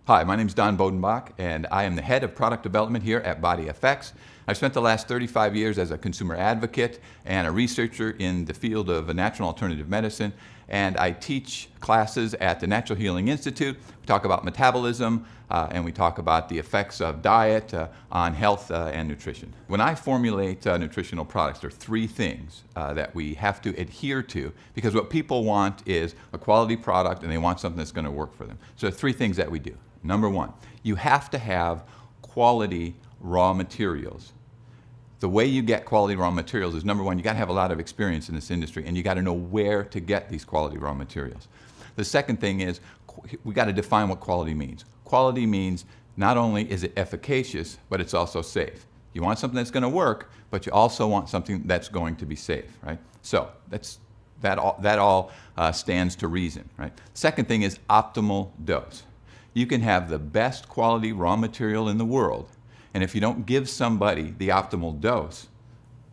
Hi, my name is Don Bodenbach, and I am the head of product development here at BodyFX. I've spent the last 35 years as a consumer advocate and a researcher in the field of natural alternative medicine, and I teach classes at the Natural Healing Institute. We talk about metabolism, and we talk about the effects of diet on health and nutrition. When I formulate nutritional products, there are three things that we have to adhere to, because what people want is a quality product and they want something that's going to work for them. So there are three things that we do. Number one, you have to have quality raw materials. The way you get quality raw materials is, number one, you got to have a lot of experience in this industry, and you got to know where to get these quality raw materials. The second thing is, we got to define what quality means. Quality means not only is it efficacious, but it's also safe. You want something that's going to work, but you also want something that's going to be safe, right? So that all stands to reason, right? Second thing is optimal dose. You can have the best quality raw material in the world, and if you don't give somebody the optimal dose,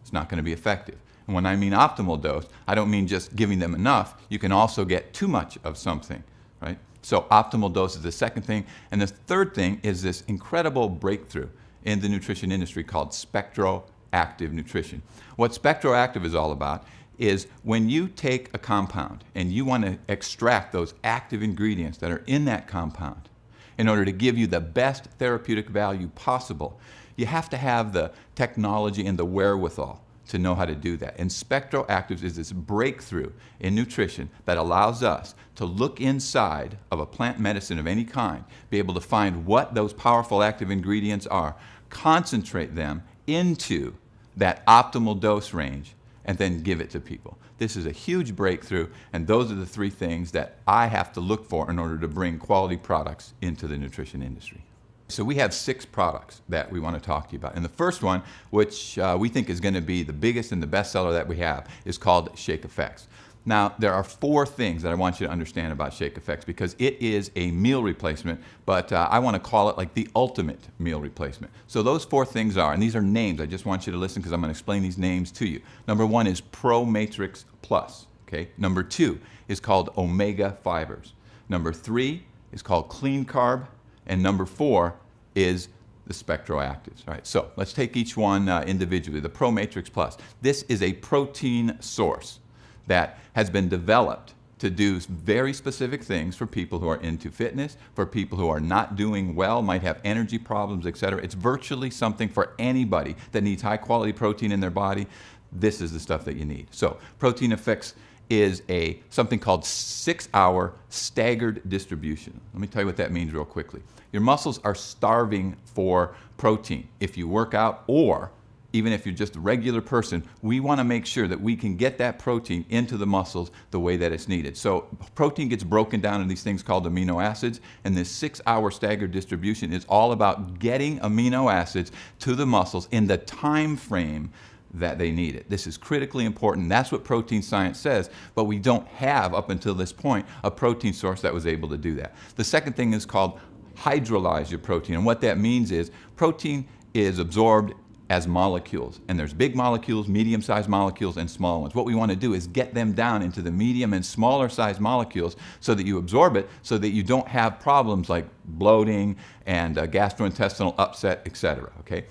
it's not going to be effective. And when I mean optimal dose, I don't mean just giving them enough. You can also get too much of something, right? So optimal dose is the second thing. And the third thing is this incredible breakthrough in the nutrition industry called spectroactive nutrition. What spectroactive is all about is when you take a compound and you want to extract those active ingredients that are in that compound in order to give you the best therapeutic value possible, you have to have the technology and the wherewithal to know how to do that. And spectroactives is this breakthrough in nutrition that allows us to look inside of a plant medicine of any kind, be able to find what those powerful active ingredients are, concentrate them into that optimal dose range, and then give it to people. This is a huge breakthrough, and those are the three things that I have to look for in order to bring quality products into the nutrition industry. So we have 6 products that we want to talk to you about. And the first one, which we think is going to be the biggest and the best seller that we have, is called Shake Effects. Now, there are 4 things that I want you to understand about Shake Effects, because it is a meal replacement, but I want to call it like the ultimate meal replacement. So those 4 things are, and these are names, I just want you to listen because I'm going to explain these names to you. Number 1 is Pro Matrix Plus. Okay? Number 2 is called Omega Fibers. Number 3 is called Clean Carb. And number 4 is the spectroactives. All right, so let's take each one individually. The Pro Matrix Plus. This is a protein source that has been developed to do very specific things for people who are into fitness, for people who are not doing well, might have energy problems, etc. It's virtually something for anybody that needs high quality protein in their body. This is the stuff that you need. So Protein Effects is something called 6-hour staggered distribution. Let me tell you what that means real quickly. Your muscles are starving for protein. If you work out, or even if you're just a regular person, we want to make sure that we can get that protein into the muscles the way that it's needed. So protein gets broken down in these things called amino acids, and this 6-hour staggered distribution is all about getting amino acids to the muscles in the time frame that they need it. This is critically important. That's what protein science says, but we don't have, up until this point, a protein source that was able to do that. The second thing is called hydrolyze your protein, and what that means is protein is absorbed as molecules, and there's big molecules, medium-sized molecules, and small ones. What we want to do is get them down into the medium and smaller sized molecules so that you absorb it, so that you don't have problems like bloating and gastrointestinal upset, etc. Okay?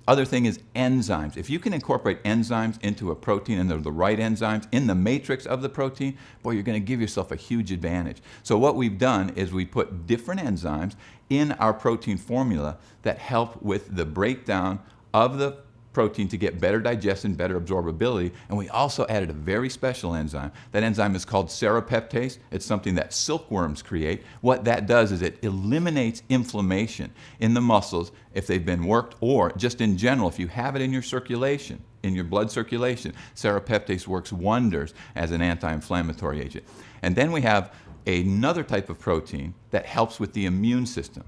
Other thing is enzymes. If you can incorporate enzymes into a protein, and they're the right enzymes in the matrix of the protein, boy, you're going to give yourself a huge advantage. So what we've done is we put different enzymes in our protein formula that help with the breakdown of the protein to get better digestion, better absorbability, and we also added a very special enzyme. That enzyme is called serrapeptase. It's something that silkworms create. What that does is it eliminates inflammation in the muscles if they've been worked, or just in general, if you have it in your circulation, in your blood circulation. Serrapeptase works wonders as an anti-inflammatory agent. And then we have another type of protein that helps with the immune system.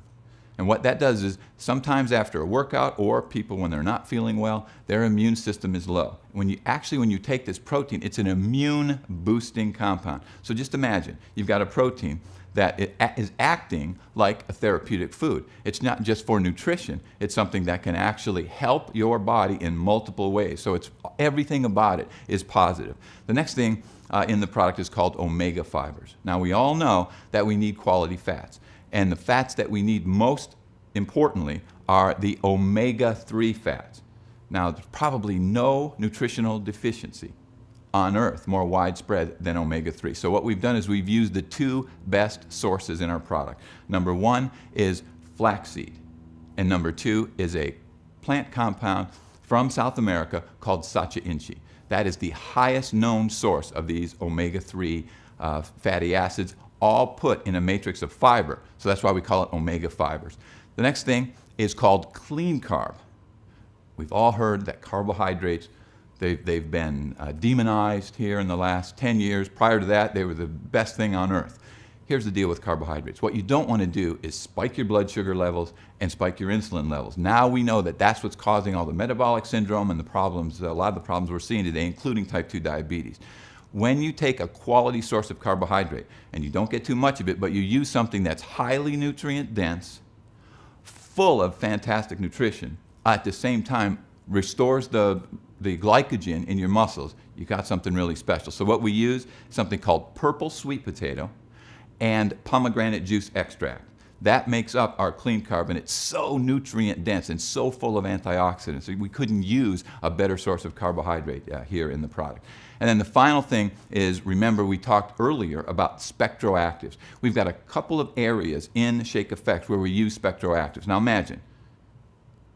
And what that does is, sometimes after a workout, or people when they're not feeling well, their immune system is low. When you take this protein, it's an immune boosting compound. So just imagine, you've got a protein that is acting like a therapeutic food. It's not just for nutrition, it's something that can actually help your body in multiple ways. So everything about it is positive. The next thing in the product is called omega fibers. Now we all know that we need quality fats. And the fats that we need most importantly are the omega-3 fats. Now, there's probably no nutritional deficiency on earth more widespread than omega-3. So what we've done is we've used the two best sources in our product. Number one is flaxseed, and number two is a plant compound from South America called sacha inchi. That is the highest known source of these omega-3 fatty acids, all put in a matrix of fiber. So that's why we call it omega fibers. The next thing is called clean carb. We've all heard that carbohydrates, they've been demonized here in the last 10 years. Prior to that, they were the best thing on earth. Here's the deal with carbohydrates. What you don't want to do is spike your blood sugar levels and spike your insulin levels. Now we know that that's what's causing all the metabolic syndrome and the problems, a lot of the problems we're seeing today, including type 2 diabetes. When you take a quality source of carbohydrate, and you don't get too much of it, but you use something that's highly nutrient dense, full of fantastic nutrition, at the same time restores the glycogen in your muscles, you got something really special. So what we use is something called purple sweet potato and pomegranate juice extract. That makes up our clean carb, and it's so nutrient dense and so full of antioxidants. So we couldn't use a better source of carbohydrate here in the product. And then the final thing is, remember we talked earlier about spectroactives. We've got a couple of areas in Shake Effects where we use spectroactives. Now imagine,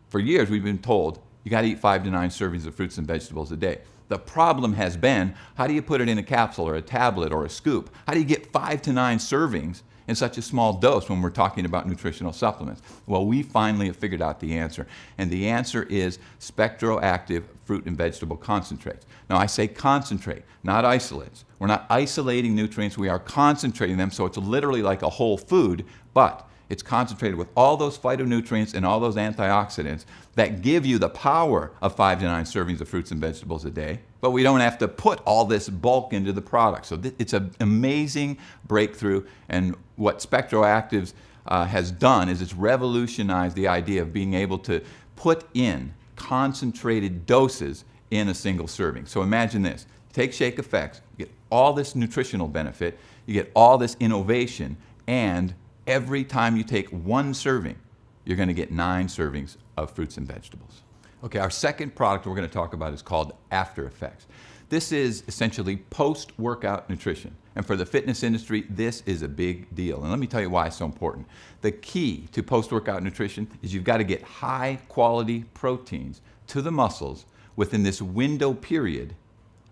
for years we've been told you got to eat 5 to 9 servings of fruits and vegetables a day. The problem has been, how do you put it in a capsule or a tablet or a scoop? How do you get 5 to 9 servings in such a small dose when we're talking about nutritional supplements? Well, we finally have figured out the answer, and the answer is spectroactive fruit and vegetable concentrates. Now, I say concentrate, not isolates. We're not isolating nutrients, we are concentrating them, so it's literally like a whole food, but it's concentrated with all those phytonutrients and all those antioxidants that give you the power of 5 to 9 servings of fruits and vegetables a day, but we don't have to put all this bulk into the product. So it's an amazing breakthrough, and what Spectroactives has done is it's revolutionized the idea of being able to put in concentrated doses in a single serving. So imagine this. You take Shake Effects, you get all this nutritional benefit, you get all this innovation, and every time you take one serving, you're going to get 9 servings of fruits and vegetables. Okay, our second product we're going to talk about is called After Effects. This is essentially post-workout nutrition. And for the fitness industry, this is a big deal. And let me tell you why it's so important. The key to post-workout nutrition is you've got to get high-quality proteins to the muscles within this window period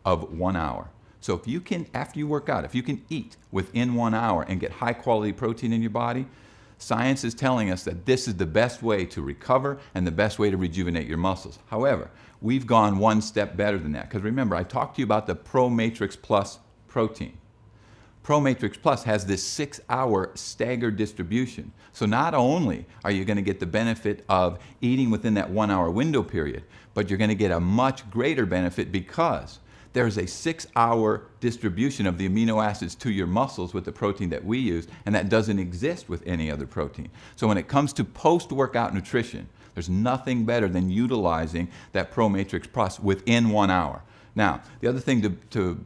of 1 hour. So if you can, after you work out, if you can eat within 1 hour and get high quality protein in your body, science is telling us that this is the best way to recover and the best way to rejuvenate your muscles. However, we've gone one step better than that, because remember, I talked to you about the Pro Matrix Plus protein. Pro Matrix Plus has this 6-hour staggered distribution. So not only are you going to get the benefit of eating within that 1 hour window period, but you're going to get a much greater benefit because there's a 6-hour distribution of the amino acids to your muscles with the protein that we use, and that doesn't exist with any other protein. So when it comes to post-workout nutrition, there's nothing better than utilizing that Pro Matrix Plus within 1 hour. Now, the other thing to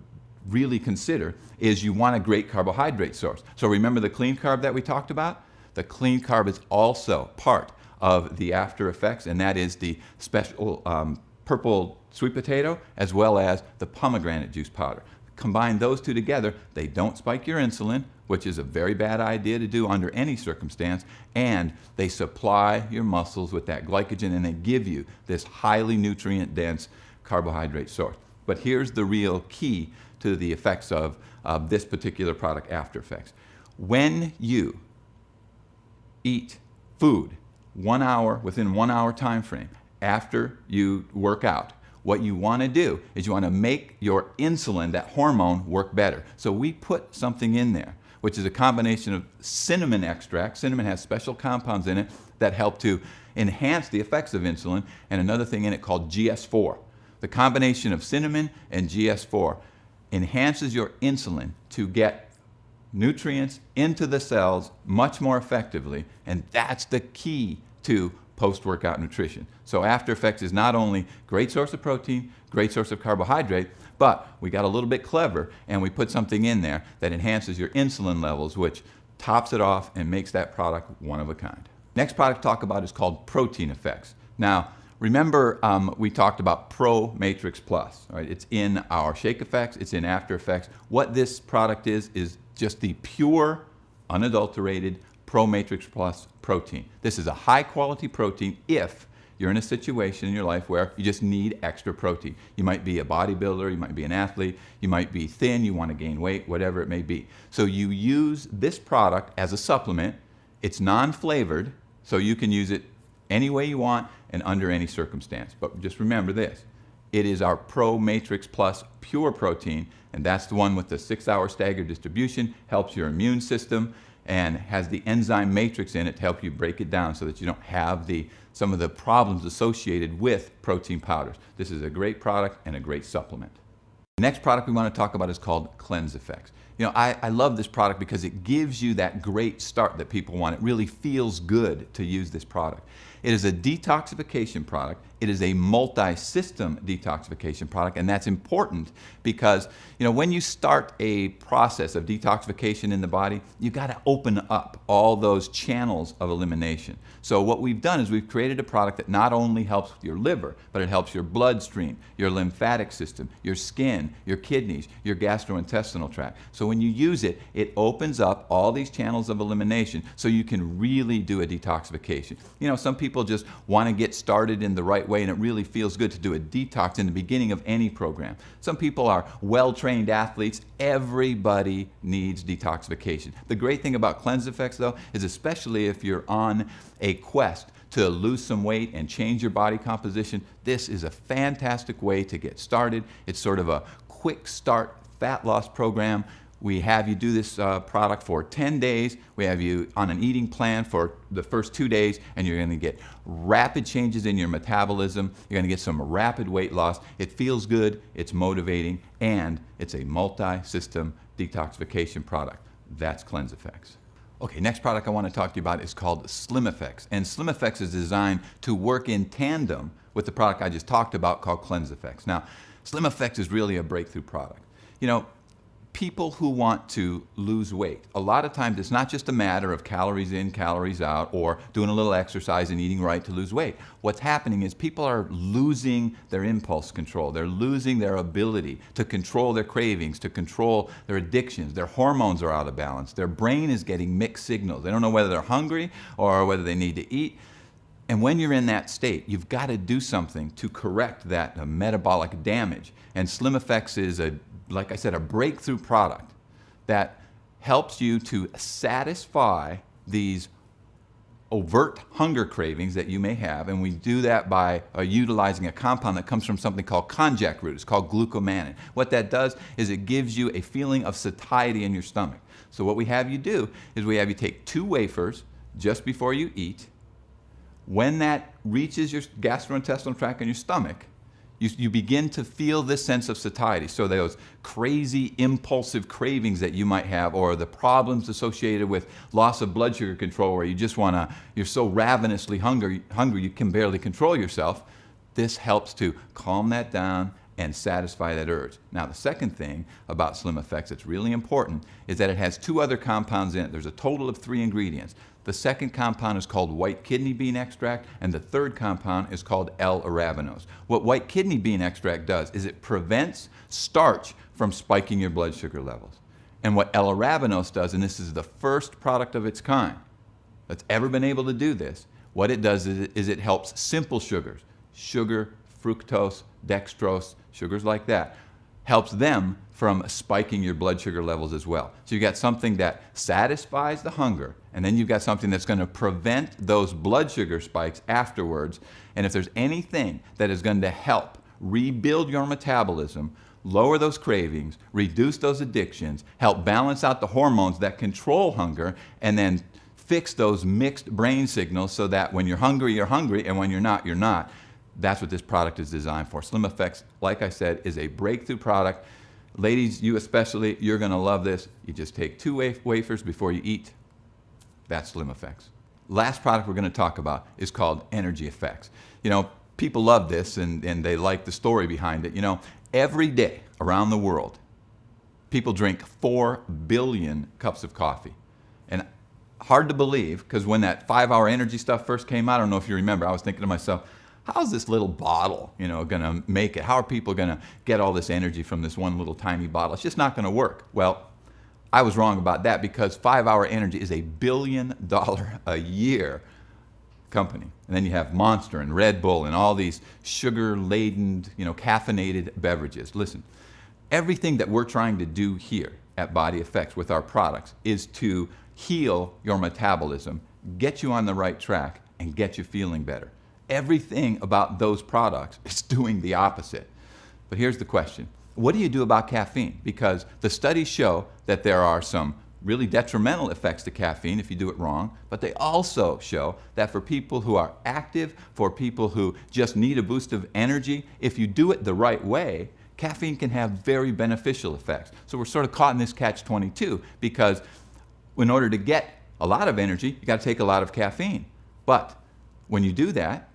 really consider is you want a great carbohydrate source. So remember the clean carb that we talked about? The clean carb is also part of the After Effects, and that is the special purple sweet potato as well as the pomegranate juice powder. Combine those two together, they don't spike your insulin, which is a very bad idea to do under any circumstance, and they supply your muscles with that glycogen, and they give you this highly nutrient dense carbohydrate source. But here's the real key to the effects of this particular product, After Effects. When you eat food 1 hour, within 1 hour time frame after you work out, what you want to do is you want to make your insulin, that hormone, work better. So we put something in there, which is a combination of cinnamon extract. Cinnamon has special compounds in it that help to enhance the effects of insulin, and another thing in it called GS4. The combination of cinnamon and GS4 enhances your insulin to get nutrients into the cells much more effectively, and that's the key to post-workout nutrition. So After Effects is not only great source of protein, great source of carbohydrate, but we got a little bit clever and we put something in there that enhances your insulin levels, which tops it off and makes that product one of a kind. Next product to talk about is called Protein Effects. Now, remember we talked about Pro Matrix Plus. Right? It's in our Shake Effects, it's in After Effects. What this product is just the pure, unadulterated Pro Matrix Plus protein. This is a high quality protein if you're in a situation in your life where you just need extra protein. You might be a bodybuilder, you might be an athlete, you might be thin, you want to gain weight, whatever it may be. So you use this product as a supplement. It's non-flavored, so you can use it any way you want and under any circumstance. But just remember this, it is our Pro Matrix Plus pure protein, and that's the one with the 6-hour staggered distribution, helps your immune system, and has the enzyme matrix in it to help you break it down so that you don't have some of the problems associated with protein powders. This is a great product and a great supplement. The next product we want to talk about is called Cleanse Effects. You know, I love this product because it gives you that great start that people want. It really feels good to use this product. It is a detoxification product. It is a multi-system detoxification product, and that's important because, you know, when you start a process of detoxification in the body, you got to open up all those channels of elimination. So what we've done is we've created a product that not only helps with your liver, but it helps your bloodstream, your lymphatic system, your skin, your kidneys, your gastrointestinal tract. So when you use it, it opens up all these channels of elimination so you can really do a detoxification. You know, some people just want to get started in the right way, and it really feels good to do a detox in the beginning of any program. Some people are well-trained athletes. Everybody needs detoxification. The great thing about Cleanse Effects, though, is especially if you're on a quest to lose some weight and change your body composition, this is a fantastic way to get started. It's sort of a quick start fat loss program. We have you do this product for 10 days. We have you on an eating plan for the first 2 days, and you're going to get rapid changes in your metabolism. You're going to get some rapid weight loss. It feels good, it's motivating, and it's a multi-system detoxification product. That's Cleanse Effects. Okay, next product I want to talk to you about is called Slim Effects. And Slim Effects is designed to work in tandem with the product I just talked about called Cleanse Effects. Now, Slim Effects is really a breakthrough product. You know, people who want to lose weight, a lot of times it's not just a matter of calories in, calories out, or doing a little exercise and eating right to lose weight. What's happening is people are losing their impulse control. They're losing their ability to control their cravings, to control their addictions. Their hormones are out of balance. Their brain is getting mixed signals. They don't know whether they're hungry or whether they need to eat. And when you're in that state, you've got to do something to correct that metabolic damage. And Slim Effects is, like I said, a breakthrough product that helps you to satisfy these overt hunger cravings that you may have. And we do that by utilizing a compound that comes from something called konjac root. It's called glucomannan. What that does is it gives you a feeling of satiety in your stomach. So what we have you do is we have you take 2 wafers just before you eat. When that reaches your gastrointestinal tract in your stomach, you begin to feel this sense of satiety. So those crazy impulsive cravings that you might have, or the problems associated with loss of blood sugar control where you just you're so ravenously hungry you can barely control yourself, this helps to calm that down and satisfy that urge. Now, the second thing about Slim Effects that's really important is that it has 2 other compounds in it. There's a total of 3 ingredients. The second compound is called white kidney bean extract, and the third compound is called L-arabinose. What white kidney bean extract does is it prevents starch from spiking your blood sugar levels. And what L-arabinose does, and this is the first product of its kind that's ever been able to do this, what it does is it helps simple sugars, sugar, fructose, dextrose, sugars like that, helps them from spiking your blood sugar levels as well. So you got something that satisfies the hunger, and then you've got something that's going to prevent those blood sugar spikes afterwards. And if there's anything that is going to help rebuild your metabolism, lower those cravings, reduce those addictions, help balance out the hormones that control hunger, and then fix those mixed brain signals so that when you're hungry, and when you're not, you're not. That's what this product is designed for. Slim Effects, like I said, is a breakthrough product. Ladies, you especially, you're going to love this. You just take 2 wafers before you eat. That's Slim Effects. Last product we're going to talk about is called Energy Effects. You know, people love this and they like the story behind it. You know, every day around the world, people drink 4 billion cups of coffee. And hard to believe, because when that 5-hour energy stuff first came out, I don't know if you remember, I was thinking to myself, how's this little bottle, going to make it? How are people going to get all this energy from this one little tiny bottle? It's just not going to work. Well, I was wrong about that, because 5-hour energy is $1 billion a year company. And then you have Monster and Red Bull and all these sugar-laden, caffeinated beverages. Listen, everything that we're trying to do here at Body Effects with our products is to heal your metabolism, get you on the right track, and get you feeling better. Everything about those products is doing the opposite. But here's the question. What do you do about caffeine? Because the studies show that there are some really detrimental effects to caffeine if you do it wrong, but they also show that for people who are active, for people who just need a boost of energy, if you do it the right way, caffeine can have very beneficial effects. So we're sort of caught in this catch-22, because in order to get a lot of energy, you got to take a lot of caffeine. But when you do that,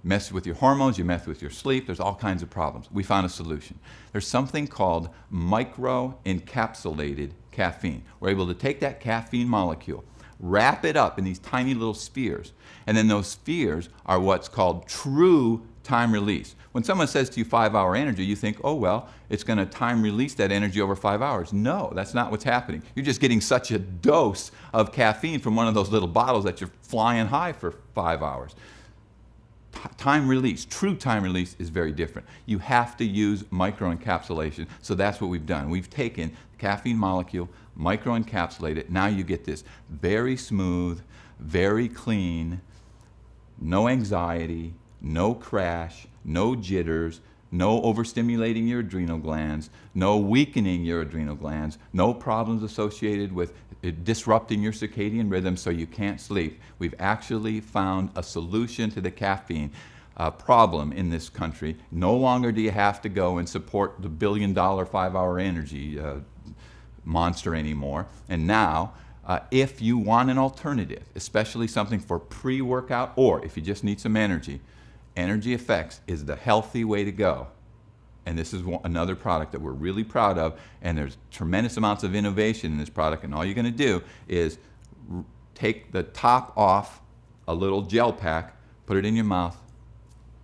mess with your hormones, you mess with your sleep, there's all kinds of problems. We found a solution. There's something called micro-encapsulated caffeine. We're able to take that caffeine molecule, wrap it up in these tiny little spheres, and then those spheres are what's called true time release. When someone says to you 5-hour energy, you think, oh well, it's going to time release that energy over 5 hours. No, that's not what's happening. You're just getting such a dose of caffeine from one of those little bottles that you're flying high for 5 hours. Time release, true time release, is very different. You have to use microencapsulation, so that's what we've done. We've taken the caffeine molecule, microencapsulated it. Now you get this very smooth, very clean, no anxiety, no crash, no jitters, no overstimulating your adrenal glands, no weakening your adrenal glands, no problems associated with disrupting your circadian rhythm so you can't sleep. We've actually found a solution to the caffeine problem in this country. No longer do you have to go and support the $1 billion 5-hour energy monster anymore. And now, if you want an alternative, especially something for pre-workout, or if you just need some energy, Energy Effects is the healthy way to go. And this is another product that we're really proud of, and there's tremendous amounts of innovation in this product, and all you're going to do is take the top off a little gel pack, put it in your mouth,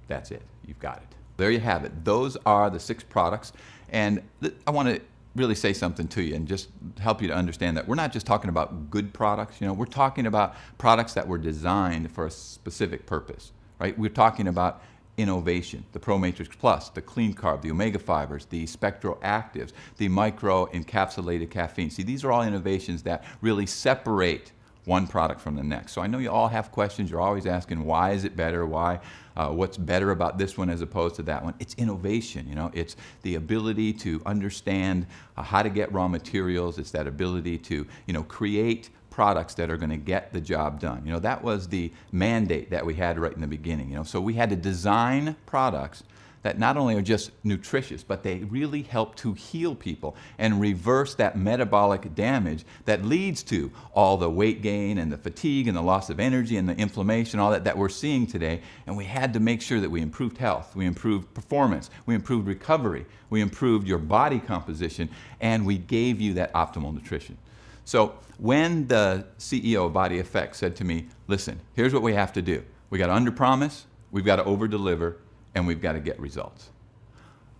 that's it, you've got it. There you have it. Those are the 6 products, and I want to really say something to you and just help you to understand that we're not just talking about good products, we're talking about products that were designed for a specific purpose. Right? We're talking about innovation, the Pro Matrix Plus, the Clean Carb, the Omega Fibers, the Spectro Actives, the micro-encapsulated caffeine. See, these are all innovations that really separate one product from the next. So I know you all have questions. You're always asking, why is it better? Why? What's better about this one as opposed to that one? It's innovation. It's the ability to understand how to get raw materials. It's that ability to create products that are going to get the job done. That was the mandate that we had right in the beginning. So we had to design products that not only are just nutritious, but they really help to heal people and reverse that metabolic damage that leads to all the weight gain and the fatigue and the loss of energy and the inflammation, all that we're seeing today. And we had to make sure that we improved health, we improved performance, we improved recovery, we improved your body composition, and we gave you that optimal nutrition. So when the CEO of Body Effects said to me, listen, here's what we have to do. We got to underpromise, we've got to overdeliver, and we've got to get results.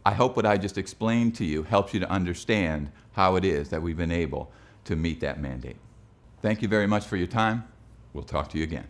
I hope what I just explained to you helps you to understand how it is that we've been able to meet that mandate. Thank you very much for your time. We'll talk to you again.